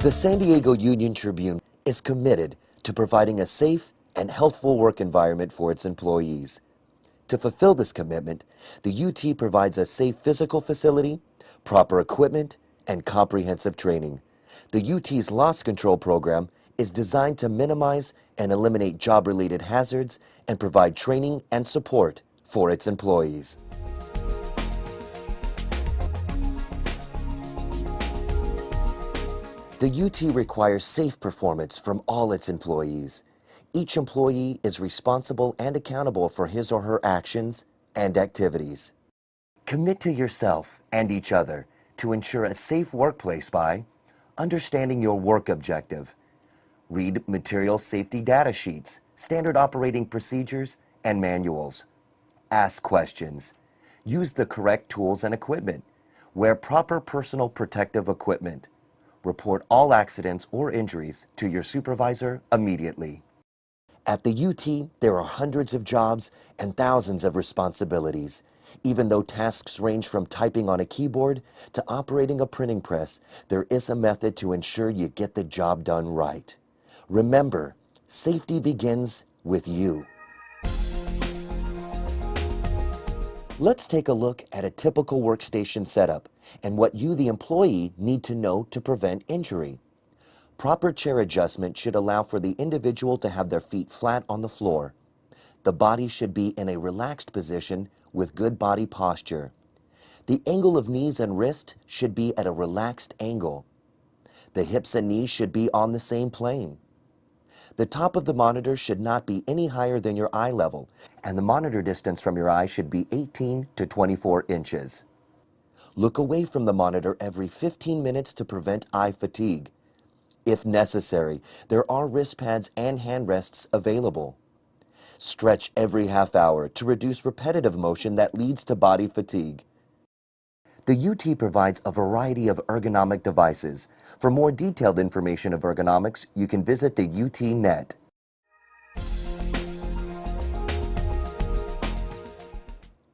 The San Diego Union Tribune is committed to providing a safe and healthful work environment for its employees. To fulfill this commitment, the UT provides a safe physical facility, proper equipment, and comprehensive training. The UT's loss control program is designed to minimize and eliminate job-related hazards and provide training and support for its employees. The UT requires safe performance from all its employees. Each employee is responsible and accountable for his or her actions and activities. Commit to yourself and each other to ensure a safe workplace by understanding your work objective. Read material safety data sheets, standard operating procedures, and manuals. Ask questions. Use the correct tools and equipment. Wear proper personal protective equipment. Report all accidents or injuries to your supervisor immediately. At the UT, there are hundreds of jobs and thousands of responsibilities. Even though tasks range from typing on a keyboard to operating a printing press, there is a method to ensure you get the job done right. Remember, safety begins with you. Let's take a look at a typical workstation setup and what you, the employee, need to know to prevent injury. Proper chair adjustment should allow for the individual to have their feet flat on the floor. The body should be in a relaxed position with good body posture. The angle of knees and wrist should be at a relaxed angle. The hips and knees should be on the same plane. The top of the monitor should not be any higher than your eye level, and the monitor distance from your eye should be 18 to 24 inches. Look away from the monitor every 15 minutes to prevent eye fatigue. If necessary, there are wrist pads and hand rests available. Stretch every half hour to reduce repetitive motion that leads to body fatigue. The UT provides a variety of ergonomic devices. For more detailed information of ergonomics, you can visit the UT net.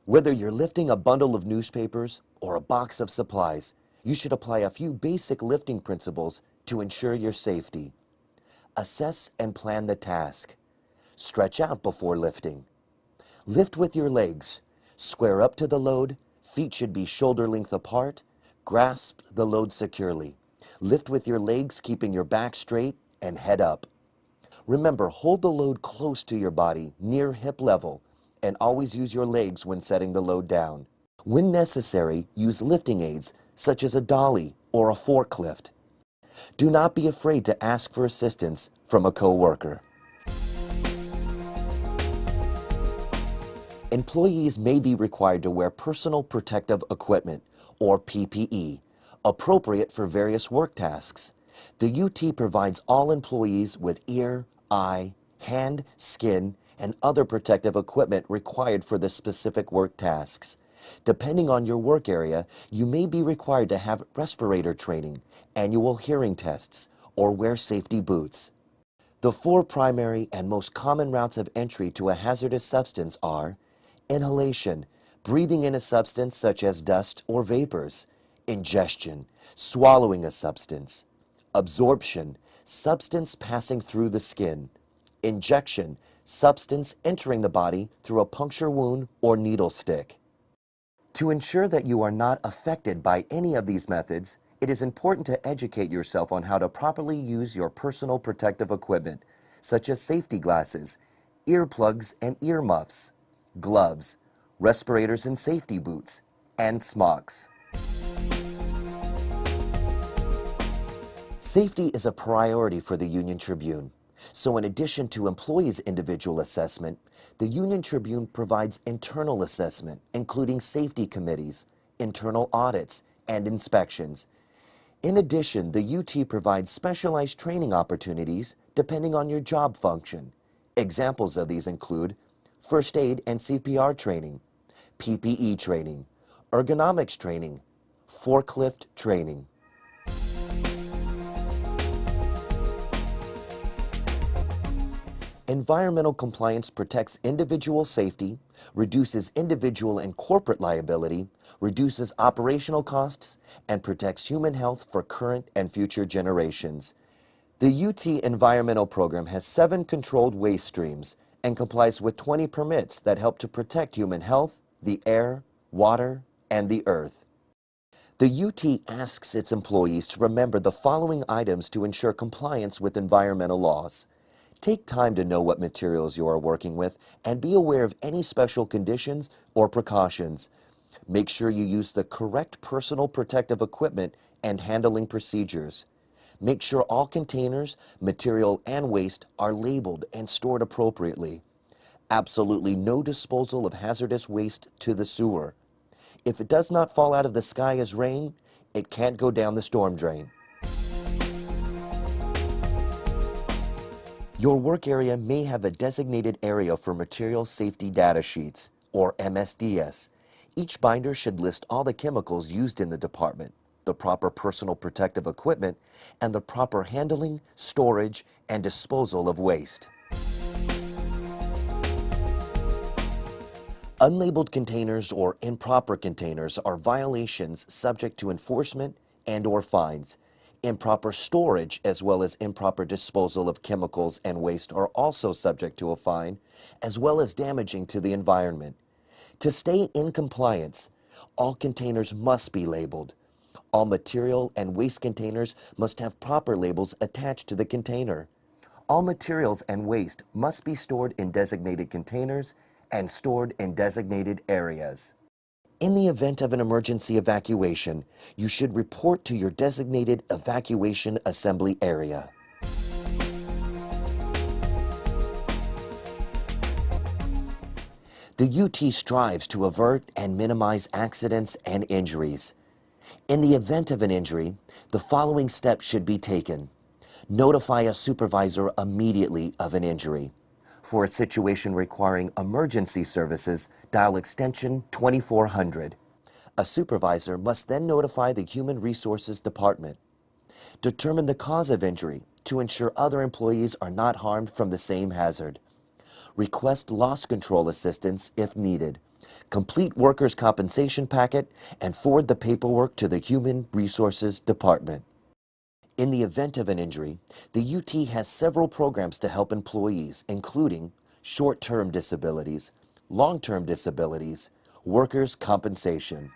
Whether you're lifting a bundle of newspapers or a box of supplies, you should apply a few basic lifting principles to ensure your safety. Assess and plan the task. Stretch out before lifting. Lift with your legs. Square up to the load. Feet should be shoulder length apart. Grasp the load securely. Lift with your legs, keeping your back straight and head up. Remember, hold the load close to your body, near hip level, and always use your legs when setting the load down. When necessary, use lifting aids such as a dolly or a forklift. Do not be afraid to ask for assistance from a coworker. Employees may be required to wear personal protective equipment, or PPE, appropriate for various work tasks. The UT provides all employees with ear, eye, hand, skin, and other protective equipment required for the specific work tasks. Depending on your work area, you may be required to have respirator training, annual hearing tests, or wear safety boots. The four primary and most common routes of entry to a hazardous substance are inhalation, breathing in a substance such as dust or vapors. Ingestion, swallowing a substance. Absorption, substance passing through the skin. Injection, substance entering the body through a puncture wound or needle stick. To ensure that you are not affected by any of these methods, it is important to educate yourself on how to properly use your personal protective equipment, such as safety glasses, earplugs and earmuffs, gloves, respirators and safety boots, and smocks. Safety is a priority for the Union Tribune. So in addition to employees' individual assessment, the Union Tribune provides internal assessment, including safety committees, internal audits, and inspections. In addition, the UT provides specialized training opportunities depending on your job function. Examples of these include first aid and CPR training, PPE training, ergonomics training, forklift training. Environmental compliance protects individual safety, reduces individual and corporate liability, reduces operational costs, and protects human health for current and future generations. The UT Environmental Program has 7 controlled waste streams and complies with 20 permits that help to protect human health, the air, water, and the earth. The UT asks its employees to remember the following items to ensure compliance with environmental laws. Take time to know what materials you are working with and be aware of any special conditions or precautions. Make sure you use the correct personal protective equipment and handling procedures. Make sure all containers, material, and waste are labeled and stored appropriately. Absolutely no disposal of hazardous waste to the sewer. If it does not fall out of the sky as rain, it can't go down the storm drain. Your work area may have a designated area for material safety data sheets, or MSDS. Each binder should list all the chemicals used in the department, the proper personal protective equipment, and the proper handling, storage, and disposal of waste. Unlabeled containers or improper containers are violations subject to enforcement and/or fines. Improper storage as well as improper disposal of chemicals and waste are also subject to a fine, as well as damaging to the environment. To stay in compliance, all containers must be labeled. All material and waste containers must have proper labels attached to the container. All materials and waste must be stored in designated containers and stored in designated areas. In the event of an emergency evacuation, you should report to your designated evacuation assembly area. The UT strives to avert and minimize accidents and injuries. In the event of an injury, the following steps should be taken. Notify a supervisor immediately of an injury. For a situation requiring emergency services, dial extension 2400. A supervisor must then notify the Human Resources Department. Determine the cause of injury to ensure other employees are not harmed from the same hazard. Request loss control assistance if needed. Complete workers' compensation packet and forward the paperwork to the Human Resources Department. In the event of an injury, the UT has several programs to help employees, including short-term disabilities, long-term disabilities, workers' compensation.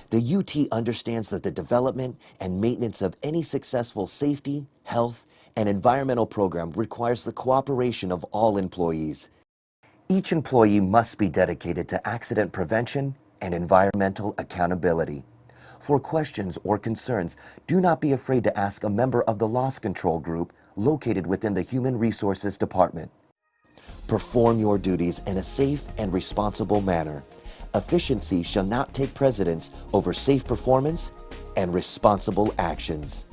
The UT understands that the development and maintenance of any successful safety, health, and environmental program requires the cooperation of all employees. Each employee must be dedicated to accident prevention and environmental accountability. For questions or concerns, do not be afraid to ask a member of the loss control group located within the Human Resources Department. Perform your duties in a safe and responsible manner. Efficiency shall not take precedence over safe performance and responsible actions.